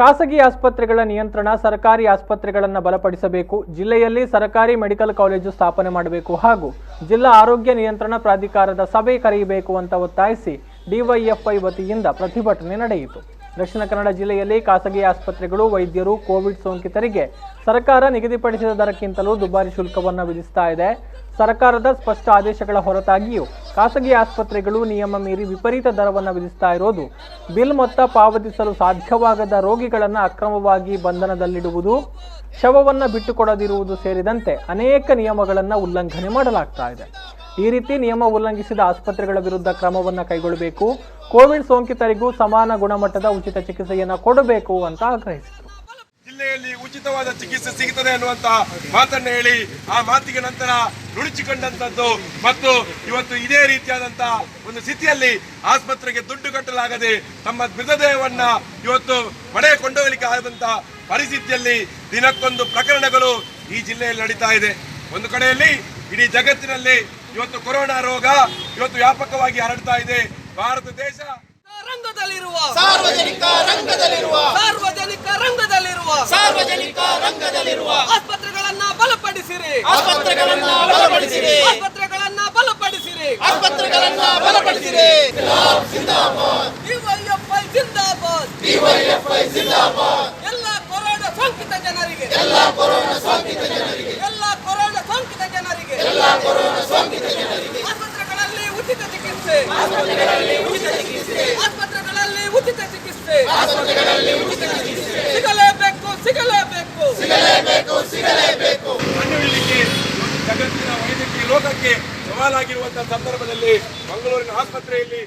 ಖಾಸಗಿ ಆಸ್ಪತ್ರೆಗಳ ನಿಯಂತ್ರಣ ಸರ್ಕಾರಿ ಆಸ್ಪತ್ರೆಗಳನ್ನು ಬಲಪಡಿಸಬೇಕು. ಜಿಲ್ಲೆಯಲ್ಲಿ ಸರ್ಕಾರಿ ಮೆಡಿಕಲ್ ಕಾಲೇಜು ಸ್ಥಾಪನೆ ಮಾಡಬೇಕು ಹಾಗೂ ಜಿಲ್ಲಾ ಆರೋಗ್ಯ ನಿಯಂತ್ರಣ ಪ್ರಾಧಿಕಾರದ ಸಭೆ ಕರೆಯಬೇಕು ಅಂತ ಒತ್ತಾಯಿಸಿ ಡಿವೈಎಫ್ಐ ವತಿಯಿಂದ ಪ್ರತಿಭಟನೆ ನಡೆಯಿತು. ದಕ್ಷಿಣ ಕನ್ನಡ ಜಿಲ್ಲೆಯಲ್ಲಿ ಖಾಸಗಿ ಆಸ್ಪತ್ರೆಗಳು ವೈದ್ಯರು ಕೋವಿಡ್ ಸೋಂಕಿತರಿಗೆ ಸರ್ಕಾರ ನಿಗದಿಪಡಿಸಿದ ದರಕ್ಕಿಂತಲೂ ದುಬಾರಿ ಶುಲ್ಕವನ್ನು ವಿಧಿಸ್ತಾ ಇದೆ. ಸರ್ಕಾರದ ಸ್ಪಷ್ಟ ಆದೇಶಗಳ ಹೊರತಾಗಿಯೂ ಖಾಸಗಿ ಆಸ್ಪತ್ರೆಗಳು ನಿಯಮ ಮೀರಿ ವಿಪರೀತ ದರವನ್ನು ವಿಧಿಸ್ತಾ ಇರೋದು, ಬಿಲ್ ಮೊತ್ತ ಪಾವತಿಸಲು ಸಾಧ್ಯವಾಗದ ರೋಗಿಗಳನ್ನು ಅಕ್ರಮವಾಗಿ ಬಂಧನದಲ್ಲಿಡುವುದು, ಶವವನ್ನು ಬಿಟ್ಟುಕೊಡದಿರುವುದು ಸೇರಿದಂತೆ ಅನೇಕ ನಿಯಮಗಳನ್ನು ಉಲ್ಲಂಘನೆ ಮಾಡಲಾಗ್ತಾ ಇದೆ. ಈ ರೀತಿ ನಿಯಮ ಉಲ್ಲಂಘಿಸಿದ ಆಸ್ಪತ್ರೆಗಳ ವಿರುದ್ಧ ಕ್ರಮವನ್ನು ಕೈಗೊಳ್ಳಬೇಕು. ಕೋವಿಡ್ ಸೋಂಕಿತರಿಗೂ ಸಮಾನ ಗುಣಮಟ್ಟದ ಉಚಿತ ಚಿಕಿತ್ಸೆಯನ್ನು ಕೊಡಬೇಕು ಅಂತ ಆಗ್ರಹಿಸಿದರು. ಜಿಲ್ಲೆಯಲ್ಲಿ ಉಚಿತವಾದ ಚಿಕಿತ್ಸೆ ಸಿಗುತ್ತದೆ ಅನ್ನುವಂತ ಮಾತನ್ನ ಹೇಳಿ ಆ ಮಾತಿಗೆ ನಂತರ ನುಡಿಚಿಕೊಂಡಂತದ್ದು ಮತ್ತು ಇವತ್ತು ಇದೇ ರೀತಿಯಾದಂತಹ ಒಂದು ಸ್ಥಿತಿಯಲ್ಲಿ ಆಸ್ಪತ್ರೆಗೆ ದುಡ್ಡು ಕಟ್ಟಲಾಗದೆ ತಮ್ಮ ಮೃತದೇಹವನ್ನ ಇವತ್ತು ಮನೆಗೆ ಕೊಂಡೊಯ್ಯಲಿಕ್ಕೆ ಆದಂತಹ ಪರಿಸ್ಥಿತಿಯಲ್ಲಿ ದಿನಕ್ಕೊಂದು ಪ್ರಕರಣಗಳು ಈ ಜಿಲ್ಲೆಯಲ್ಲಿ ನಡೀತಾ ಇದೆ. ಒಂದು ಕಡೆಯಲ್ಲಿ ಇಡೀ ಜಗತ್ತಿನಲ್ಲಿ ಇವತ್ತು ಕೊರೋನಾ ರೋಗ ಇವತ್ತು ವ್ಯಾಪಕವಾಗಿ ಹರಡ್ತಾ ಇದೆ. ಭಾರತ ದೇಶ ಸಾರ್ವಜನಿಕ ರಂಗದಲ್ಲಿರುವ ಆಸ್ಪತ್ರೆಗಳನ್ನ ಬಲಪಡಿಸಿರಿ. ಡಿವೈಎಫ್ಐ ಜಿಂದಾಬಾದ್. ಎಲ್ಲ ಕೊರೋನಾ ಸೋಂಕಿತ ಜನರಿಗೆ ಆಸ್ಪತ್ರೆಗಳಲ್ಲಿ ಉಚಿತ ಚಿಕಿತ್ಸೆ ಸಿಗಲೇಬೇಕು. ಕಣ್ಣುಳಿಲಿಕ್ಕೆ ಜಗತ್ತಿನ ವೈದ್ಯಕೀಯ ಲೋಕಕ್ಕೆ ಸವಾಲಾಗಿರುವಂತಹ ಸಂದರ್ಭದಲ್ಲಿ ಮಂಗಳೂರಿನ ಆಸ್ಪತ್ರೆಯಲ್ಲಿ